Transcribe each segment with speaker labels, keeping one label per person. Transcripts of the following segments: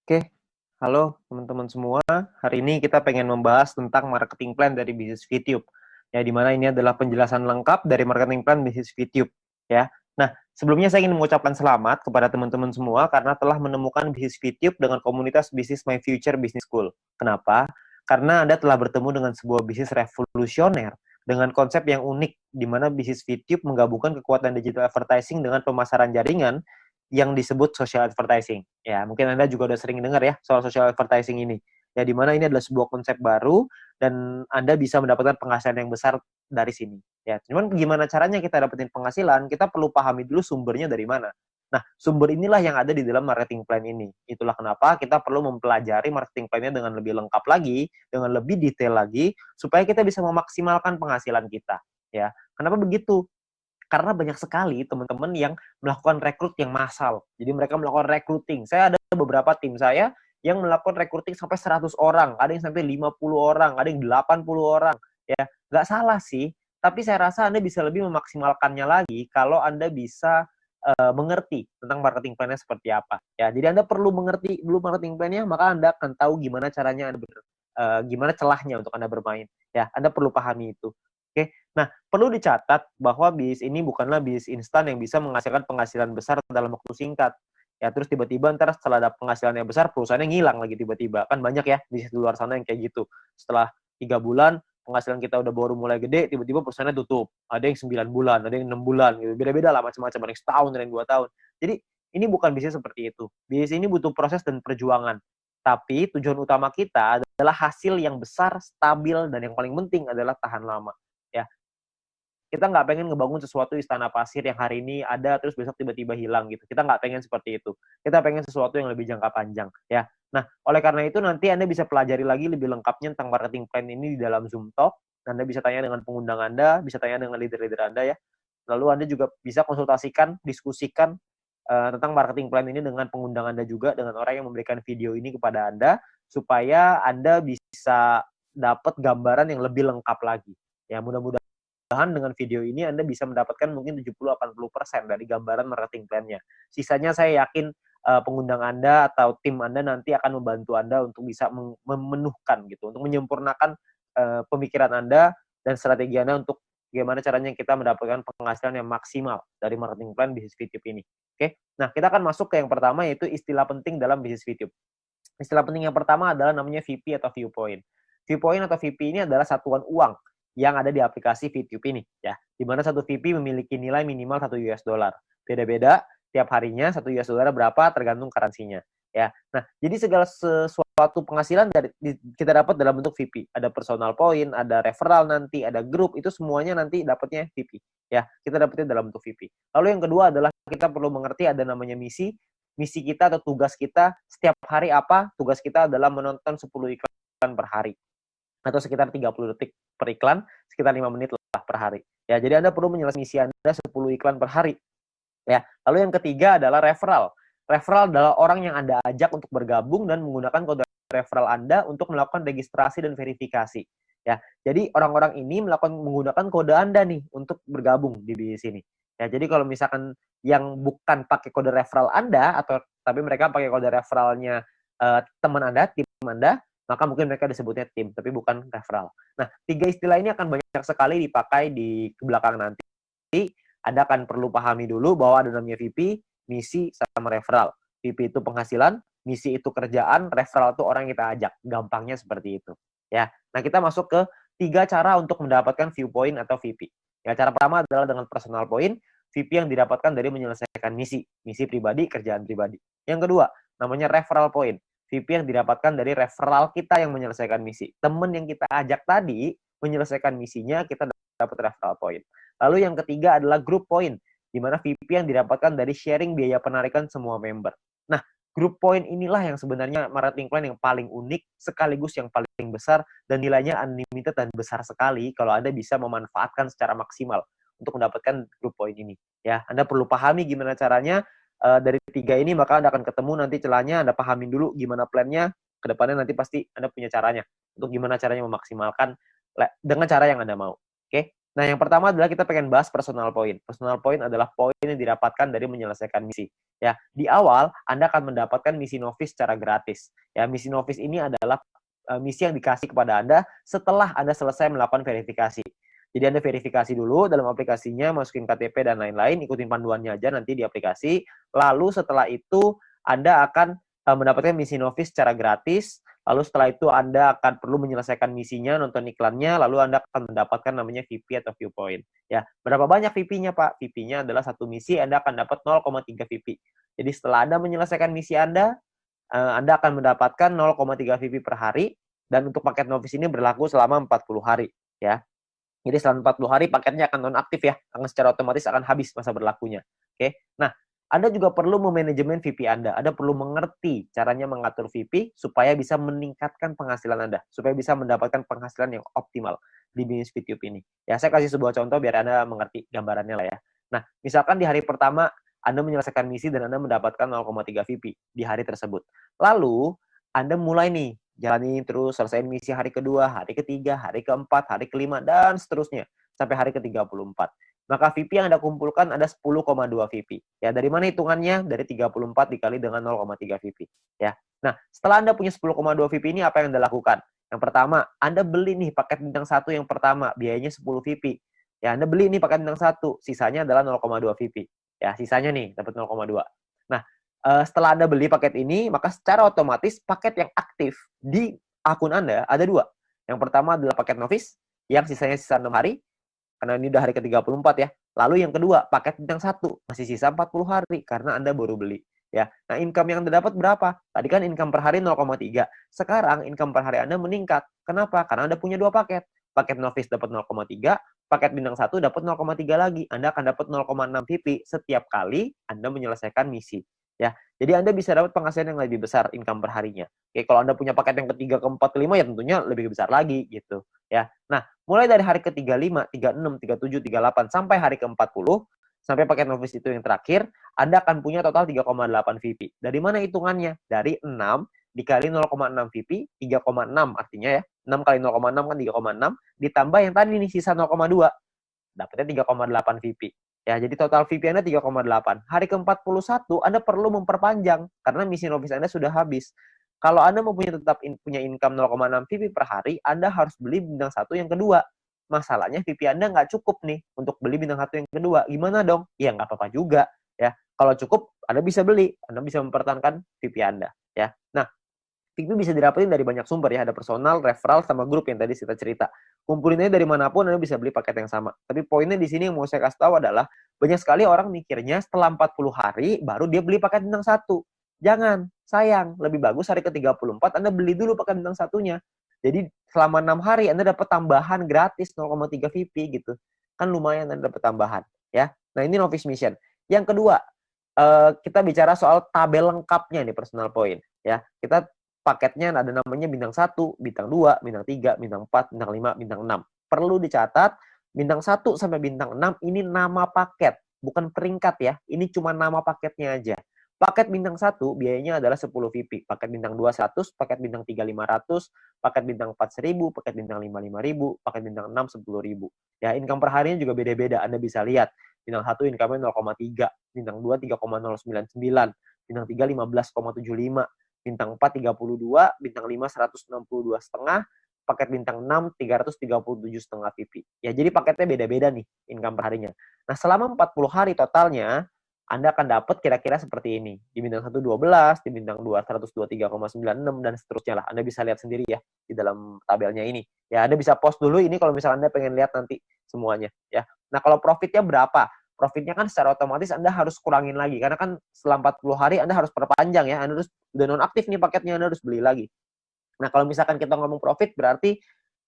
Speaker 1: Oke, halo teman-teman semua. Hari ini kita pengen membahas tentang marketing plan dari bisnis VTube. Ya, di mana ini adalah penjelasan lengkap dari marketing plan bisnis VTube. Ya. Nah, sebelumnya saya ingin mengucapkan selamat kepada teman-teman semua karena telah menemukan bisnis VTube dengan komunitas bisnis My Future Business School. Kenapa? Karena Anda telah bertemu dengan sebuah bisnis revolusioner dengan konsep yang unik, di mana bisnis VTube menggabungkan kekuatan digital advertising dengan pemasaran jaringan yang disebut social advertising. Ya, mungkin Anda juga udah sering dengar ya soal social advertising ini. Ya, di mana ini adalah sebuah konsep baru dan Anda bisa mendapatkan penghasilan yang besar dari sini. Ya, cuman gimana caranya kita dapetin penghasilan? Kita perlu pahami dulu sumbernya dari mana. Nah, sumber inilah yang ada di dalam marketing plan ini. Itulah kenapa kita perlu mempelajari marketing plan-nya dengan lebih lengkap lagi, dengan lebih detail lagi, supaya kita bisa memaksimalkan penghasilan kita. Ya, kenapa begitu? Karena banyak sekali teman-teman yang melakukan rekrut yang massal. Jadi mereka melakukan recruiting. Saya ada beberapa tim saya yang melakukan recruiting sampai 100 orang, ada yang sampai 50 orang, ada yang 80 orang. Ya, nggak salah sih, tapi saya rasa Anda bisa lebih memaksimalkannya lagi kalau Anda bisa mengerti tentang marketing plan-nya seperti apa. Ya, jadi Anda perlu mengerti dulu marketing plan-nya, maka Anda akan tahu gimana caranya gimana celahnya untuk Anda bermain. Ya, Anda perlu pahami itu. Oke. Nah, perlu dicatat bahwa bisnis ini bukanlah bisnis instan yang bisa menghasilkan penghasilan besar dalam waktu singkat. Ya, terus tiba-tiba ntar setelah ada penghasilan yang besar, perusahaannya ngilang lagi tiba-tiba. Kan banyak ya bisnis di luar sana yang kayak gitu. Setelah 3 bulan, penghasilan kita udah baru mulai gede, tiba-tiba perusahaannya tutup. Ada yang 9 bulan, ada yang 6 bulan, gitu. Beda-beda lah macam-macam, ada yang setahun, ada yang 2 tahun. Jadi, ini bukan bisnis seperti itu. Bisnis ini butuh proses dan perjuangan. Tapi tujuan utama kita adalah hasil yang besar, stabil, dan yang paling penting adalah tahan lama. Ya, kita nggak pengen ngebangun sesuatu istana pasir yang hari ini ada terus besok tiba-tiba hilang gitu. Kita nggak pengen seperti itu. Kita pengen sesuatu yang lebih jangka panjang ya. Nah, oleh karena itu nanti Anda bisa pelajari lagi lebih lengkapnya tentang marketing plan ini di dalam Zoom Talk. Anda bisa tanya dengan pengundang Anda, bisa tanya dengan leader-leader Anda ya. Lalu Anda juga bisa konsultasikan, diskusikan tentang marketing plan ini dengan pengundang Anda juga, dengan orang yang memberikan video ini kepada Anda, supaya Anda bisa dapat gambaran yang lebih lengkap lagi. Ya, mudah-mudahan dengan video ini Anda bisa mendapatkan mungkin 70-80% dari gambaran marketing plan-nya. Sisanya saya yakin pengundang Anda atau tim Anda nanti akan membantu Anda untuk bisa memenuhkan gitu, untuk menyempurnakan pemikiran Anda dan strategi Anda untuk bagaimana caranya kita mendapatkan penghasilan yang maksimal dari marketing plan bisnis VTube ini. Oke, nah kita akan masuk ke yang pertama yaitu istilah penting dalam bisnis VTube. Istilah penting yang pertama adalah namanya VP atau viewpoint. Viewpoint atau VP ini adalah satuan uang yang ada di aplikasi VTube ini ya. Di mana satu VP memiliki nilai minimal 1 US dollar. Beda-beda tiap harinya 1 US dollar berapa tergantung currency-nya ya. Nah, jadi segala sesuatu penghasilan dari kita dapat dalam bentuk VP. Ada personal point, ada referral nanti, ada grup, itu semuanya nanti dapatnya VP ya. Kita dapatnya dalam bentuk VP. Lalu yang kedua adalah kita perlu mengerti ada namanya misi. Misi kita atau tugas kita setiap hari apa? Tugas kita adalah menonton 10 iklan per hari atau sekitar 30 detik per iklan, sekitar 5 menit lah per hari. Ya, jadi Anda perlu menyelesaikan misi Anda 10 iklan per hari. Ya. Lalu yang ketiga adalah referral. Referral adalah orang yang Anda ajak untuk bergabung dan menggunakan kode referral Anda untuk melakukan registrasi dan verifikasi. Ya. Jadi orang-orang ini menggunakan kode Anda nih untuk bergabung di sini. Ya, jadi kalau misalkan yang bukan pakai kode referral Anda atau tapi mereka pakai kode referralnya teman Anda, tim Anda, maka mungkin mereka disebutnya tim, tapi bukan referral. Nah, 3 istilah ini akan banyak sekali dipakai di belakang nanti. Anda akan perlu pahami dulu bahwa ada namanya VP, misi, sama referral. VP itu penghasilan, misi itu kerjaan, referral itu orang yang kita ajak. Gampangnya seperti itu. Ya. Nah, kita masuk ke 3 cara untuk mendapatkan viewpoint atau VP. Ya, cara pertama adalah dengan personal point, VP yang didapatkan dari menyelesaikan misi pribadi, kerjaan pribadi. Yang kedua, namanya referral point. VP yang didapatkan dari referral kita yang menyelesaikan misi. Teman yang kita ajak tadi menyelesaikan misinya, kita dapat referral point. Lalu yang ketiga adalah group point, di mana VP yang didapatkan dari sharing biaya penarikan semua member. Nah, group point inilah yang sebenarnya marketing plan yang paling unik, sekaligus yang paling besar, dan nilainya unlimited dan besar sekali kalau Anda bisa memanfaatkan secara maksimal untuk mendapatkan group point ini. Ya, Anda perlu pahami gimana caranya dari 3 ini, maka Anda akan ketemu nanti celahnya, Anda pahamin dulu gimana plannya, kedepannya nanti pasti Anda punya caranya, untuk gimana caranya memaksimalkan dengan cara yang Anda mau. Oke? Nah, yang pertama adalah kita pengen bahas personal point. Personal point adalah poin yang didapatkan dari menyelesaikan misi. Ya, di awal Anda akan mendapatkan misi novice secara gratis. Ya, misi novice ini adalah misi yang dikasih kepada Anda setelah Anda selesai melakukan verifikasi. Jadi Anda verifikasi dulu dalam aplikasinya, masukin KTP dan lain-lain, ikutin panduannya aja nanti di aplikasi. Lalu setelah itu Anda akan mendapatkan misi novice secara gratis. Lalu setelah itu Anda akan perlu menyelesaikan misinya, nonton iklannya, lalu Anda akan mendapatkan namanya VP atau viewpoint. Ya, berapa banyak VP-nya, Pak? VP-nya adalah satu misi, Anda akan dapat 0,3 VP. Jadi setelah Anda menyelesaikan misi Anda akan mendapatkan 0,3 VP per hari, dan untuk paket novice ini berlaku selama 40 hari. Ya. Jadi selama 40 hari paketnya akan nonaktif ya, karena secara otomatis akan habis masa berlakunya. Oke. Nah, Anda juga perlu memanajemen VP Anda. Anda perlu mengerti caranya mengatur VP supaya bisa meningkatkan penghasilan Anda, supaya bisa mendapatkan penghasilan yang optimal di bisnis VTube ini. Ya, saya kasih sebuah contoh biar Anda mengerti gambarannya lah ya. Nah, misalkan di hari pertama Anda menyelesaikan misi dan Anda mendapatkan 0,3 VP di hari tersebut. Lalu, Anda mulai nih jalani terus, selesai misi hari kedua, hari ketiga, hari keempat, hari kelima, dan seterusnya sampai hari ke-34. Maka VP yang Anda kumpulkan ada 10,2 VP. Ya, dari mana hitungannya? Dari 34 dikali dengan 0,3 VP. Ya. Nah, setelah Anda punya 10,2 VP ini, apa yang Anda lakukan? Yang pertama, Anda beli nih paket bintang 1 yang pertama, biayanya 10 VP. Ya, Anda beli nih paket bintang 1, sisanya adalah 0,2 VP. Ya, sisanya nih dapat 0,2. Nah, setelah Anda beli paket ini, maka secara otomatis paket yang aktif di akun Anda ada dua. Yang pertama adalah paket novice, yang sisanya sisa 6 hari, karena ini udah hari ke-34 ya. Lalu yang kedua, paket bintang 1, masih sisa 40 hari, karena Anda baru beli. Ya. Nah, income yang Anda dapat berapa? Tadi kan income per hari 0,3. Sekarang income per hari Anda meningkat. Kenapa? Karena Anda punya dua paket. Paket novice dapat 0,3, paket bintang 1 dapat 0,3 lagi. Anda akan dapat 0,6 VP setiap kali Anda menyelesaikan misi. Ya, jadi Anda bisa dapat penghasilan yang lebih besar income per harinya. Oke, kalau Anda punya paket yang ketiga, keempat, kelima ya tentunya lebih besar lagi gitu. Ya. Nah, mulai dari hari ke-35, 36, 37, 38 sampai hari ke-40 sampai paket novice itu yang terakhir, Anda akan punya total 3,8 VP. Dari mana hitungannya? Dari 6 dikali 0,6 VP, 3,6 artinya ya. 6 kali 0,6 kan 3,6 ditambah yang tadi nih sisa 0,2. Dapatnya 3,8 VP. Ya, jadi total VP Anda 3,8. Hari ke-41 Anda perlu memperpanjang karena misi novice Anda sudah habis. Kalau Anda mau punya income 0,6 VP per hari, Anda harus beli bintang 1 yang kedua. Masalahnya VP Anda nggak cukup nih untuk beli bintang 1 yang kedua. Gimana dong? Ya nggak apa-apa juga. Ya, kalau cukup Anda bisa beli, Anda bisa mempertahankan VP Anda. Ya, nah VP bisa didapetin dari banyak sumber ya, ada personal, referral, sama grup yang tadi kita cerita. Kumpulinnya dari manapun Anda bisa beli paket yang sama. Tapi poinnya di sini yang mau saya kasih tahu adalah banyak sekali orang mikirnya setelah 40 hari baru dia beli paket bintang 1. Jangan, sayang. Lebih bagus hari ke-34 Anda beli dulu paket bintang 1-nya. Jadi selama 6 hari Anda dapat tambahan gratis 0,3 VP gitu. Kan lumayan Anda dapat tambahan ya. Nah, ini novice mission. Yang kedua, kita bicara soal tabel lengkapnya nih personal point ya. Kita paketnya ada namanya bintang 1, bintang 2, bintang 3, bintang 4, bintang 5, bintang 6. Perlu dicatat, bintang 1 sampai bintang 6 ini nama paket, bukan peringkat ya. Ini cuma nama paketnya aja. Paket bintang 1 biayanya adalah 10 VP. Paket bintang 2 100, paket bintang 3 500, paket bintang 4 1000, paket bintang 5 5000, paket bintang 6 10.000. Ya, income per harinya juga beda-beda. Anda bisa lihat. Bintang 1 income-nya 0,3, bintang 2 3,099, bintang 3 15,75, bintang 4 32, bintang 5 162,5, paket bintang 6 337,5 VP. Ya, jadi paketnya beda-beda nih income per harinya. Nah, selama 40 hari totalnya Anda akan dapat kira-kira seperti ini. Di bintang 1 12, di bintang 2 123,96 dan seterusnya lah. Anda bisa lihat sendiri ya di dalam tabelnya ini. Ya, Anda bisa post dulu ini kalau misalnya Anda pengen lihat nanti semuanya ya. Nah, kalau profitnya berapa? Profitnya kan secara otomatis Anda harus kurangin lagi. Karena kan setelah 40 hari Anda harus perpanjang ya. Anda harus udah nonaktif nih paketnya, Anda harus beli lagi. Nah, kalau misalkan kita ngomong profit, berarti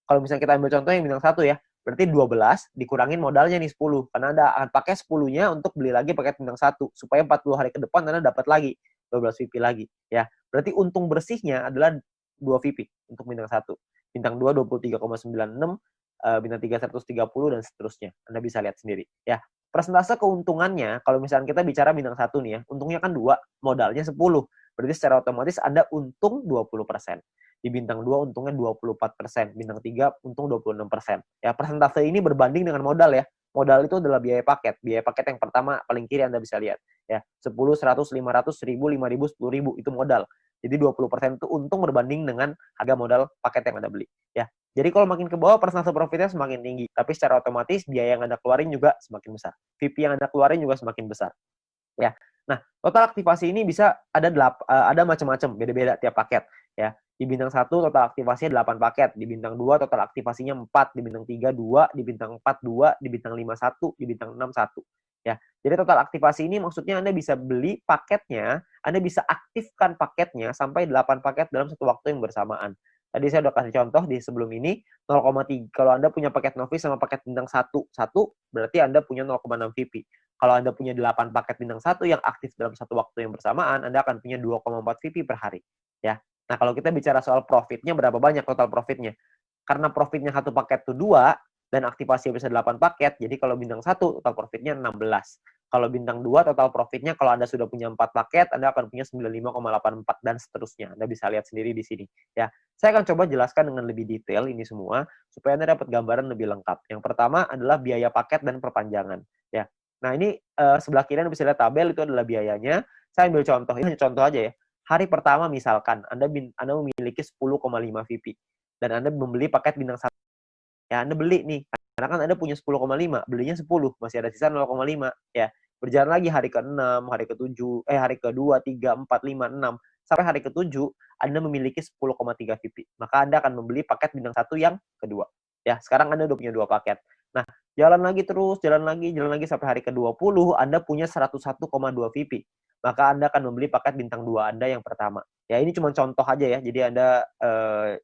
Speaker 1: kalau misalnya kita ambil contoh yang bintang 1 ya, berarti 12 dikurangin modalnya nih 10. Karena Anda akan pakai 10-nya untuk beli lagi paket bintang 1. Supaya 40 hari ke depan Anda dapat lagi 12 VP lagi. Ya, berarti untung bersihnya adalah 2 VP untuk bintang 1. Bintang 2 23,96, bintang 3 130 dan seterusnya. Anda bisa lihat sendiri ya. Persentase keuntungannya kalau misalnya kita bicara bintang 1 nih ya, untungnya kan 2, modalnya 10. Berarti secara otomatis Anda untung 20%. Di bintang 2 untungnya 24%, bintang 3 untung 26%. Ya, persentase ini berbanding dengan modal ya. Modal itu adalah biaya paket. Biaya paket yang pertama paling kiri Anda bisa lihat. Ya, 10, 100, 500, 1000, 5000, 10.000 itu modal. Jadi 20% itu untung berbanding dengan harga modal paket yang Anda beli. Ya, jadi kalau makin ke bawah persentase profitnya semakin tinggi. Tapi secara otomatis biaya yang Anda keluarin juga semakin besar. VP yang Anda keluarin juga semakin besar. Ya. Nah, total aktivasi ini bisa ada macam-macam, beda-beda tiap paket ya. Di bintang 1 total aktivasinya 8 paket, di bintang 2 total aktivasinya 4, di bintang 3 2, di bintang 4 2, di bintang 5 1, di bintang 6 1. Ya. Jadi total aktivasi ini maksudnya Anda bisa beli paketnya, Anda bisa aktifkan paketnya sampai 8 paket dalam satu waktu yang bersamaan. Tadi saya udah kasih contoh di sebelum ini 0,3. Kalau Anda punya paket novice sama paket bintang 1, berarti Anda punya 0,6 VP. Kalau Anda punya 8 paket bintang 1 yang aktif dalam satu waktu yang bersamaan, Anda akan punya 2,4 VP per hari. Ya. Nah, kalau kita bicara soal profitnya, berapa banyak total profitnya? Karena profitnya satu paket itu 2, dan aktivasi bisa 8 paket, jadi kalau bintang 1 total profitnya 16. Kalau bintang 2 total profitnya, kalau Anda sudah punya 4 paket, Anda akan punya 95,84 dan seterusnya. Anda bisa lihat sendiri di sini. Ya, saya akan coba jelaskan dengan lebih detail ini semua, supaya Anda dapat gambaran lebih lengkap. Yang pertama adalah biaya paket dan perpanjangan. Ya. Nah, ini sebelah kiri Anda bisa lihat tabel, itu adalah biayanya. Saya ambil contoh, ini hanya contoh aja ya. Hari pertama misalkan Anda memiliki 10,5 VP dan Anda membeli paket bintang 1. Ya, Anda beli nih, karena kan Anda punya 10,5, belinya 10, masih ada sisa 0,5 ya. Berjalan lagi hari ke-6, hari ke-7, hari ke-2, 3, 4, 5, 6, sampai hari ke-7 Anda memiliki 10,3 VP. Maka Anda akan membeli paket bintang 1 yang kedua. Ya, sekarang Anda udah punya 2 paket. Nah, jalan lagi terus, jalan lagi sampai hari ke-20 Anda punya 101,2 VP. Maka Anda akan membeli paket bintang 2 Anda yang pertama. Ya, ini cuma contoh aja ya. Jadi Anda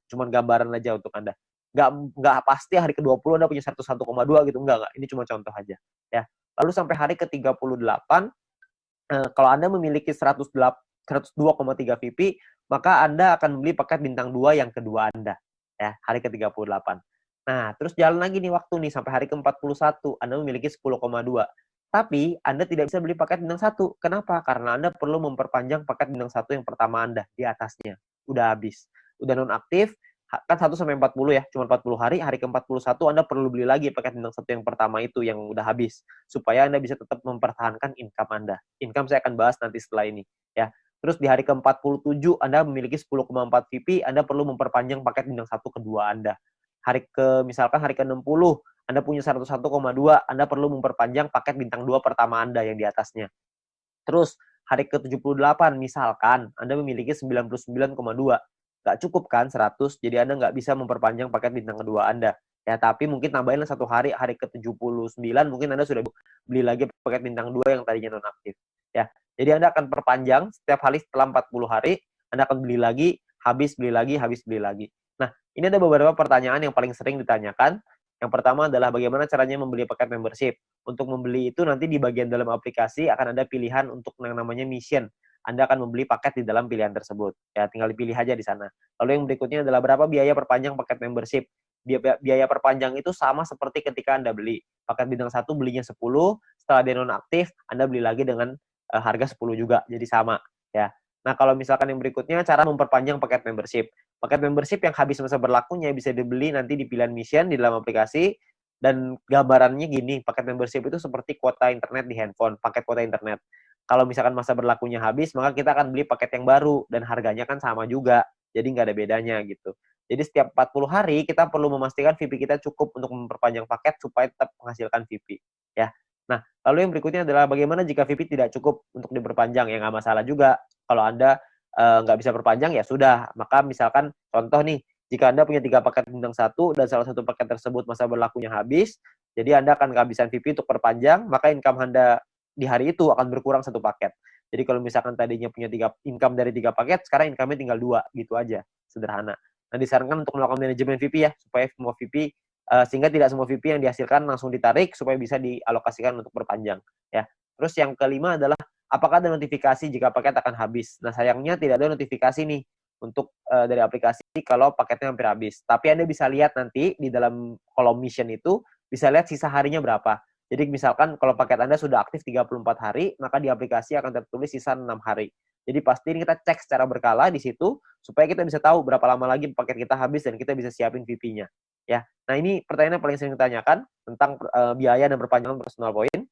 Speaker 1: cuma gambaran aja untuk Anda. Nggak pasti hari ke-20 Anda punya 101,2 gitu, enggak. Ini cuma contoh aja. Ya. Lalu sampai hari ke-38, kalau Anda memiliki 102,3 VP, maka Anda akan beli paket bintang 2 yang kedua Anda. Ya, hari ke-38. Nah, terus jalan lagi nih waktu nih, sampai hari ke-41, Anda memiliki 10,2. Tapi, Anda tidak bisa beli paket bintang 1. Kenapa? Karena Anda perlu memperpanjang paket bintang 1 yang pertama Anda, di atasnya. Udah habis. Udah nonaktif, kan 1 sampai 40 ya, cuma 40 hari, hari ke-41 Anda perlu beli lagi paket bintang 1 yang pertama itu yang udah habis, supaya Anda bisa tetap mempertahankan income Anda. Income saya akan bahas nanti setelah ini, ya. Terus di hari ke-47 Anda memiliki 10,4 VP, Anda perlu memperpanjang paket bintang 1 kedua Anda. Misalkan hari ke-60, Anda punya 101,2, Anda perlu memperpanjang paket bintang 2 pertama Anda yang di atasnya. Terus hari ke-78 misalkan Anda memiliki 99,2. Nggak cukup kan 100, jadi Anda nggak bisa memperpanjang paket bintang kedua Anda. Ya, tapi mungkin tambahinlah 1 hari, hari ke-79 mungkin Anda sudah beli lagi paket bintang 2 yang tadinya nonaktif. Ya, jadi Anda akan perpanjang setiap hari setelah 40 hari, Anda akan beli lagi, habis beli lagi, habis beli lagi. Nah, ini ada beberapa pertanyaan yang paling sering ditanyakan. Yang pertama adalah bagaimana caranya membeli paket membership. Untuk membeli itu nanti di bagian dalam aplikasi akan ada pilihan untuk yang namanya mission. Anda akan membeli paket di dalam pilihan tersebut. Ya, tinggal dipilih aja di sana. Lalu yang berikutnya adalah berapa biaya perpanjang paket membership. Biaya perpanjang itu sama seperti ketika Anda beli. Paket bintang 1 belinya 10, setelah dia nonaktif, Anda beli lagi dengan harga 10 juga, jadi sama. Ya. Nah, kalau misalkan yang berikutnya, cara memperpanjang paket membership. Paket membership yang habis masa berlakunya bisa dibeli nanti di pilihan mission di dalam aplikasi, dan gambarannya gini, paket membership itu seperti kuota internet di handphone, paket kuota internet. Kalau misalkan masa berlakunya habis, maka kita akan beli paket yang baru dan harganya kan sama juga. Jadi nggak ada bedanya gitu. Jadi setiap 40 hari kita perlu memastikan VP kita cukup untuk memperpanjang paket supaya tetap menghasilkan VP. Ya. Nah, lalu yang berikutnya adalah bagaimana jika VP tidak cukup untuk diperpanjang? Ya nggak masalah juga. Kalau Anda nggak bisa perpanjang, ya sudah. Maka misalkan contoh nih, jika Anda punya 3 paket bintang 1 dan salah satu paket tersebut masa berlakunya habis, jadi Anda akan kehabisan VP untuk perpanjang, maka income Anda di hari itu akan berkurang 1 paket. Jadi kalau misalkan tadinya punya income dari 3 paket, sekarang income-nya tinggal 2, gitu aja, sederhana. Nah, disarankan untuk melakukan manajemen VP ya, supaya semua VP, sehingga tidak semua VP yang dihasilkan langsung ditarik, supaya bisa dialokasikan untuk perpanjang. Ya. Terus yang kelima adalah, apakah ada notifikasi jika paket akan habis? Nah, sayangnya tidak ada notifikasi nih, untuk dari aplikasi kalau paketnya hampir habis. Tapi Anda bisa lihat nanti di dalam kolom mission itu, bisa lihat sisa harinya berapa. Jadi misalkan kalau paket Anda sudah aktif 34 hari, maka di aplikasi akan tertulis sisa 6 hari. Jadi pastiin kita cek secara berkala di situ supaya kita bisa tahu berapa lama lagi paket kita habis dan kita bisa siapin VP-nya. Ya. Nah, ini pertanyaan yang paling sering ditanyakan tentang biaya dan perpanjangan personal point.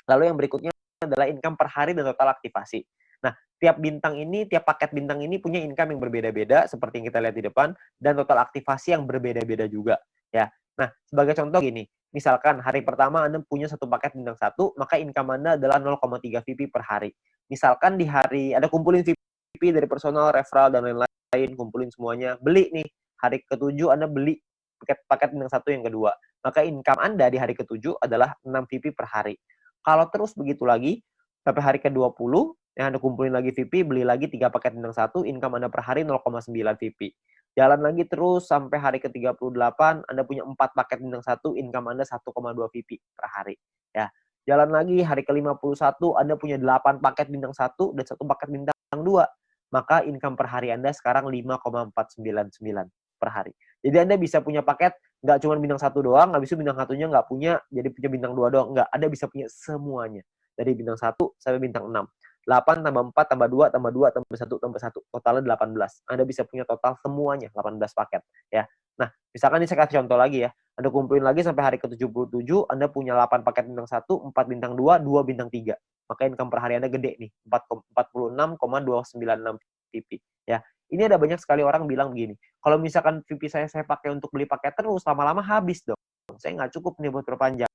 Speaker 1: Lalu yang berikutnya adalah income per hari dan total aktivasi. Nah, tiap paket bintang ini punya income yang berbeda-beda seperti yang kita lihat di depan dan total aktivasi yang berbeda-beda juga, ya. Nah, sebagai contoh gini, misalkan hari pertama Anda punya satu paket bintang 1, maka income Anda adalah 0,3 VP per hari. Misalkan di hari Anda kumpulin VP dari personal, referral dan lain-lain, kumpulin semuanya, beli nih. Hari ke-7 Anda beli paket bintang 1 yang kedua. Maka income Anda di hari ke-7 adalah 6 VP per hari. Kalau terus begitu lagi, sampai hari ke-20, yang Anda kumpulin lagi VP, beli lagi 3 paket bintang 1, income Anda per hari 0,9 VP. Jalan lagi terus sampai hari ke-38, Anda punya 4 paket bintang 1, income Anda 1,2 VP per hari. Ya. Jalan lagi hari ke-51, Anda punya 8 paket bintang 1 dan 1 paket bintang 2. Maka income per hari Anda sekarang 5,499 per hari. Jadi Anda bisa punya paket nggak cuma bintang 1 doang, habis itu bintang 1-nya nggak punya, jadi punya bintang 2 doang. Nggak, Anda bisa punya semuanya. Dari bintang 1 sampai bintang 6. 8 tambah 4 tambah 2 tambah 2 tambah 1 tambah 1. Totalnya 18. Anda bisa punya total semuanya, 18 paket. Ya. Nah, misalkan ini saya kasih contoh lagi ya. Anda kumpulin lagi sampai hari ke-77, Anda punya 8 paket bintang 1, 4 bintang 2, 2 bintang 3. Maka income per hari Anda gede nih, 46,296 PP. Ya. Ini ada banyak sekali orang bilang begini, kalau misalkan VP saya pakai untuk beli paket terus, lama-lama habis dong. Saya nggak cukup nih buat perpanjang.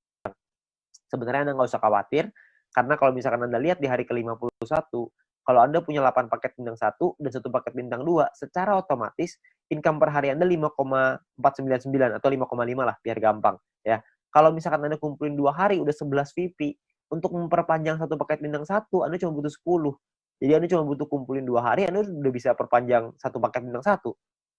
Speaker 1: Sebenarnya Anda nggak usah khawatir, karena kalau misalkan Anda lihat di hari ke-51, kalau Anda punya 8 paket bintang 1 dan 1 paket bintang 2, secara otomatis income per hari Anda 5,499 atau 5,5 lah, biar gampang. Ya. Kalau misalkan Anda kumpulin 2 hari, udah 11 VP, untuk memperpanjang 1 paket bintang 1, Anda cuma butuh 10. Jadi Anda cuma butuh kumpulin 2 hari, Anda udah bisa perpanjang 1 paket bintang 1.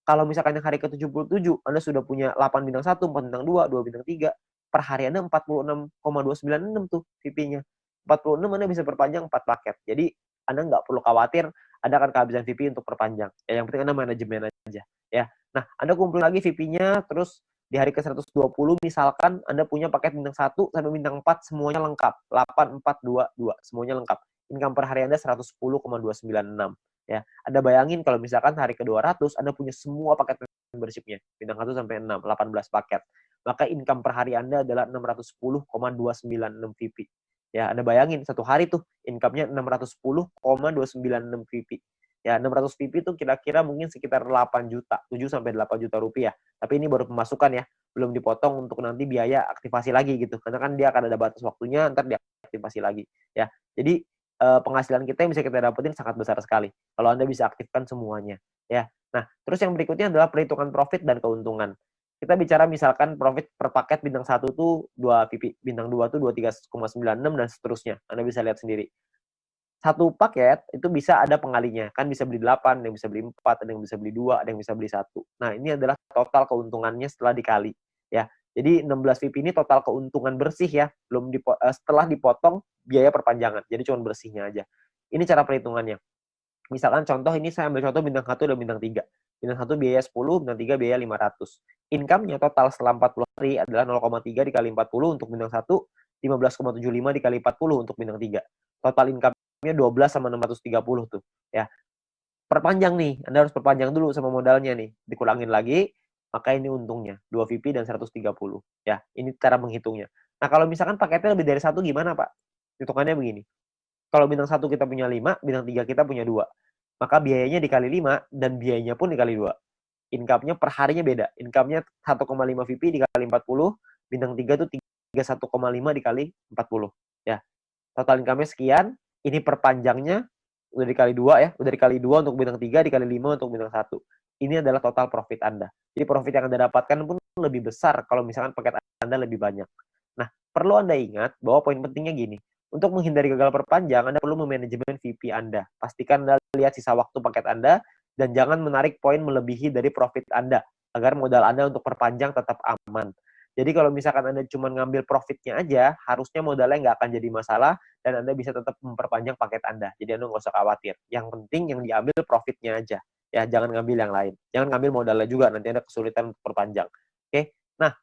Speaker 1: Kalau misalkan yang hari ke-77, Anda sudah punya 8 bintang 1, 4 bintang 2, 2 bintang 3, per hari Anda 46,296 tuh VP-nya. 46 Anda bisa perpanjang 4 paket. Jadi Anda nggak perlu khawatir Anda akan kehabisan VP untuk perpanjang. Ya, yang penting Anda manajemen aja. Ya. Nah, Anda kumpul lagi VP-nya, terus di hari ke-120 misalkan Anda punya paket bintang 1 sampai bintang 4 semuanya lengkap. 8, 4, 2, 2. Semuanya lengkap. Income per hari Anda 110,296. Ya. Anda bayangin kalau misalkan hari ke-200 Anda punya semua paket membership-nya. Bintang 1 sampai 6, 18 paket. Maka income per hari Anda adalah 610,296 VP. Ya, Anda bayangin satu hari tuh income-nya 610,296 VP. Ya, 600 VP itu kira-kira mungkin sekitar 8 juta, 7 sampai 8 juta rupiah. Tapi ini baru pemasukan ya, belum dipotong untuk nanti biaya aktivasi lagi gitu. Karena kan dia akan ada batas waktunya, ntar diaktifasi lagi. Ya, jadi penghasilan kita yang bisa kita dapetin sangat besar sekali kalau Anda bisa aktifkan semuanya. Ya, nah terus yang berikutnya adalah perhitungan profit dan keuntungan. Kita bicara misalkan profit per paket bintang 1 tuh 2 VP, bintang 2 tuh 23,96 dan seterusnya. Anda bisa lihat sendiri. Satu paket itu bisa ada pengalinya. Kan bisa beli 8, ada yang bisa beli 4, ada yang bisa beli 2, ada yang bisa beli 1. Nah, ini adalah total keuntungannya setelah dikali, ya. Jadi 16 VIP ini total keuntungan bersih ya, belum setelah dipotong biaya perpanjangan. Jadi cuma bersihnya aja. Ini cara perhitungannya. Misalkan contoh ini saya ambil contoh bintang 1 dan bintang 3. Bintang 1 biaya 10, bintang 3 biaya 500. Income-nya total setelah 40 hari adalah 0,3 dikali 40 untuk bintang 1, 15,75 dikali 40 untuk bintang 3. Total income-nya 12 sama 630 tuh, ya. Perpanjang nih, Anda harus perpanjang dulu sama modalnya nih. Dikurangin lagi, maka ini untungnya 2 VP dan 130, ya. Ini cara menghitungnya. Nah, kalau misalkan paketnya lebih dari 1 gimana, Pak? Hitungannya begini. Kalau bintang 1 kita punya 5, bintang 3 kita punya 2. Maka biayanya dikali 5 dan biayanya pun dikali 2. Income-nya per harinya beda. Income-nya 1,5 VP dikali 40, bintang 3 tuh 31,5 dikali 40. Ya. Total income-nya sekian, ini perpanjangnya udah dikali 2 ya, udah dikali 2 untuk bintang 3, dikali 5 untuk bintang 1. Ini adalah total profit Anda. Jadi profit yang Anda dapatkan pun lebih besar kalau misalkan paket Anda lebih banyak. Nah, perlu Anda ingat bahwa poin pentingnya gini. Untuk menghindari gagal perpanjang, Anda perlu memanajemen VP Anda. Pastikan Anda lihat sisa waktu paket Anda dan jangan menarik poin melebihi dari profit Anda agar modal Anda untuk perpanjang tetap aman. Jadi kalau misalkan Anda cuma ngambil profitnya aja, harusnya modalnya nggak akan jadi masalah dan Anda bisa tetap memperpanjang paket Anda. Jadi Anda nggak usah khawatir. Yang penting yang diambil profitnya aja. Ya, jangan ngambil yang lain. Jangan ngambil modalnya juga, nanti Anda kesulitan untuk perpanjang. Oke? Nah,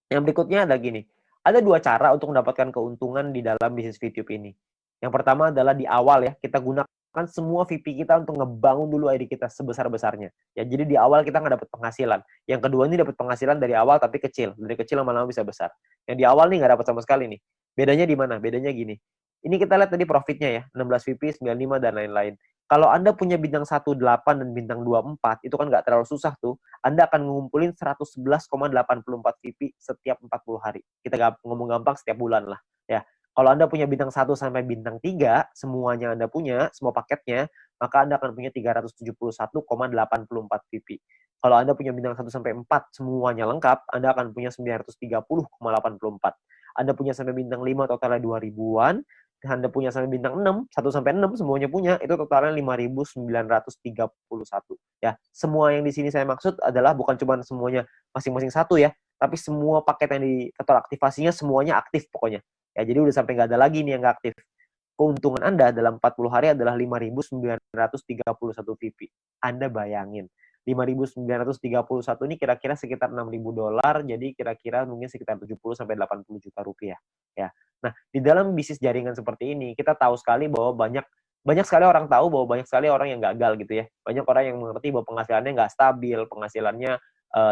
Speaker 1: yang berikutnya ada gini. Ada 2 cara untuk mendapatkan keuntungan di dalam bisnis VTube ini. Yang pertama adalah di awal ya, kita gunakan semua VP kita untuk ngebangun dulu ID kita sebesar-besarnya. Ya, jadi di awal kita nggak dapat penghasilan. Yang kedua ini dapat penghasilan dari awal tapi kecil. Dari kecil lama-lama bisa besar. Yang di awal nih nggak dapat sama sekali nih. Bedanya di mana? Bedanya gini. Ini kita lihat tadi profitnya ya, 16 VP, 95 dan lain-lain. Kalau Anda punya bintang 18 dan bintang 24, itu kan nggak terlalu susah tuh. Anda akan ngumpulin 111,84 VP setiap 40 hari. Kita ngomong gampang setiap bulan lah. Ya, kalau Anda punya bintang 1 sampai bintang 3, semuanya Anda punya, semua paketnya, maka Anda akan punya 371,84 VP. Kalau Anda punya bintang 1 sampai 4, semuanya lengkap, Anda akan punya 930,84. Anda punya sampai bintang 5, totalnya 2.000-an. Anda punya sampai bintang 6, 1 sampai 6 semuanya punya, itu totalnya 5.931. Ya, semua yang di sini saya maksud adalah bukan cuma semuanya masing-masing satu ya, tapi semua paket yang di total aktivasinya semuanya aktif pokoknya. Ya, jadi udah sampai nggak ada lagi nih yang nggak aktif. Keuntungan Anda dalam 40 hari adalah 5.931 VP. Anda bayangin, 5.931 ini kira-kira sekitar $6.000, jadi kira-kira mungkin sekitar 70 sampai 80 juta rupiah. Ya. Nah, di dalam bisnis jaringan seperti ini, kita tahu sekali bahwa banyak sekali orang tahu bahwa banyak sekali orang yang gagal gitu ya. Banyak orang yang mengerti bahwa penghasilannya nggak stabil, penghasilannya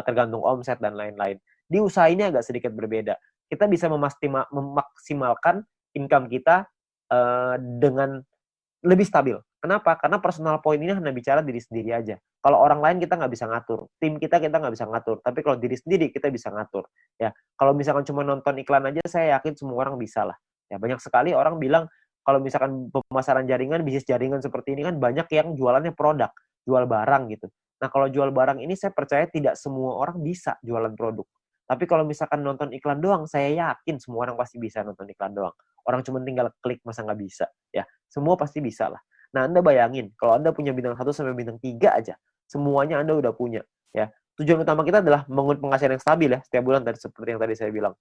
Speaker 1: tergantung omset dan lain-lain. Di usaha ini agak sedikit berbeda. Kita bisa memaksimalkan income kita dengan lebih stabil. Kenapa? Karena personal point ini hanya bicara diri sendiri aja. Kalau orang lain kita nggak bisa ngatur, tim kita nggak bisa ngatur. Tapi kalau diri sendiri kita bisa ngatur. Ya, kalau misalkan cuma nonton iklan aja, saya yakin semua orang bisa lah. Ya, banyak sekali orang bilang kalau misalkan pemasaran jaringan, bisnis jaringan seperti ini kan banyak yang jualannya produk, jual barang gitu. Nah, kalau jual barang ini saya percaya tidak semua orang bisa jualan produk. Tapi kalau misalkan nonton iklan doang, saya yakin semua orang pasti bisa nonton iklan doang. Orang cuma tinggal klik, masa nggak bisa? Ya, semua pasti bisa lah. Nah, Anda bayangin, kalau Anda punya bintang 1 sampai bintang 3 aja, semuanya Anda udah punya. Ya, tujuan utama kita adalah membangun penghasilan yang stabil ya, setiap bulan tadi seperti yang tadi saya bilang.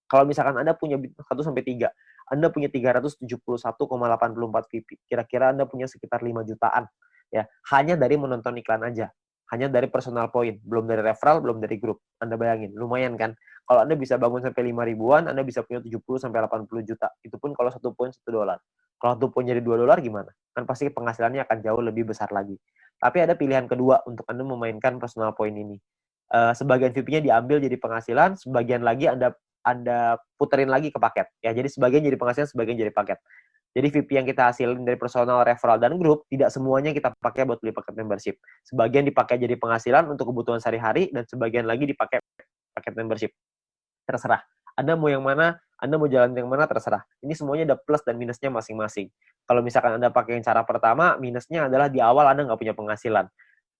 Speaker 1: Kalau misalkan Anda punya bintang 1 sampai 3, Anda punya 371,84 VP. Kira-kira Anda punya sekitar 5 jutaan. Ya, hanya dari menonton iklan aja. Hanya dari personal point, belum dari referral, belum dari grup. Anda bayangin, lumayan kan? Kalau Anda bisa bangun sampai 5 ribuan, Anda bisa punya 70 sampai 80 juta. Itu pun kalau satu poin $1. Kalau satu poin jadi $2 gimana? Kan pasti penghasilannya akan jauh lebih besar lagi. Tapi ada pilihan kedua untuk Anda memainkan personal point ini. Sebagian VP-nya diambil jadi penghasilan, sebagian lagi Anda puterin lagi ke paket. Ya, jadi sebagian jadi penghasilan, sebagian jadi paket. Jadi VP yang kita hasilin dari personal, referral, dan grup, tidak semuanya kita pakai buat beli paket membership. Sebagian dipakai jadi penghasilan untuk kebutuhan sehari-hari, dan sebagian lagi dipakai paket membership. Terserah. Anda mau yang mana, Anda mau jalan yang mana, terserah. Ini semuanya ada plus dan minusnya masing-masing. Kalau misalkan Anda pakai yang cara pertama, minusnya adalah di awal Anda nggak punya penghasilan.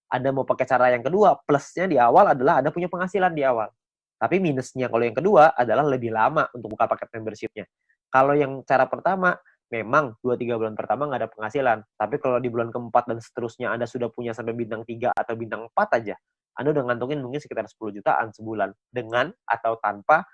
Speaker 1: Anda mau pakai cara yang kedua, plusnya di awal adalah Anda punya penghasilan di awal. Tapi minusnya kalau yang kedua adalah lebih lama untuk buka paket membership-nya. Kalau yang cara pertama, memang 2-3 bulan pertama nggak ada penghasilan. Tapi kalau di bulan keempat dan seterusnya Anda sudah punya sampai bintang 3 atau bintang 4 aja, Anda udah ngantongin mungkin sekitar 10 jutaan sebulan. Dengan atau tanpa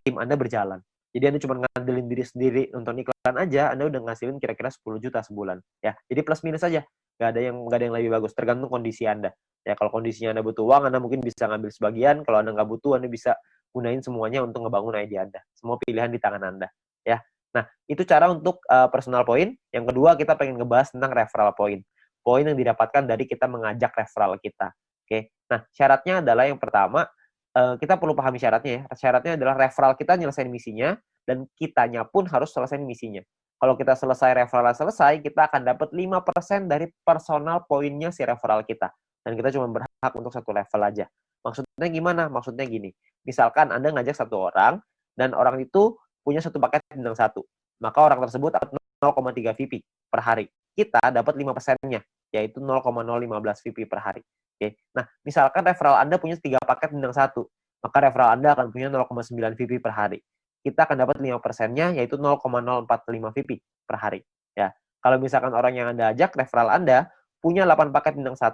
Speaker 1: tim Anda berjalan. Jadi Anda cuma ngandelin diri sendiri, nonton iklan aja, Anda udah ngasilin kira-kira 10 juta sebulan. Ya, jadi plus minus aja. Nggak ada yang lebih bagus, tergantung kondisi Anda. Ya, kalau kondisinya Anda butuh uang, Anda mungkin bisa ngambil sebagian. Kalau Anda nggak butuh, Anda bisa gunain semuanya untuk ngebangun ide Anda. Semua pilihan di tangan Anda. Ya, nah itu cara untuk personal point. Yang kedua, kita pengen ngebahas tentang referral point. Poin yang didapatkan dari kita mengajak referral kita. Oke, nah syaratnya adalah yang pertama, kita perlu pahami syaratnya ya. Syaratnya adalah referral kita nyelesain misinya, dan kitanya pun harus selesai misinya. Kalau kita selesai referral selesai, kita akan dapat 5% dari personal poinnya si referral kita. Dan kita cuma berhak untuk satu level aja. Maksudnya gimana? Maksudnya gini. Misalkan Anda ngajak satu orang, dan orang itu punya satu paket bintang 1. Maka orang tersebut dapat 0,3 VP per hari. Kita dapat 5%-nya, yaitu 0,015 VP per hari. Oke. Nah, misalkan referral Anda punya 3 paket bintang 1, maka referral Anda akan punya 0,9 VP per hari. Kita akan dapat 5%-nya, yaitu 0,045 VP per hari. Ya. Kalau misalkan orang yang Anda ajak, referral Anda punya 8 paket bintang 1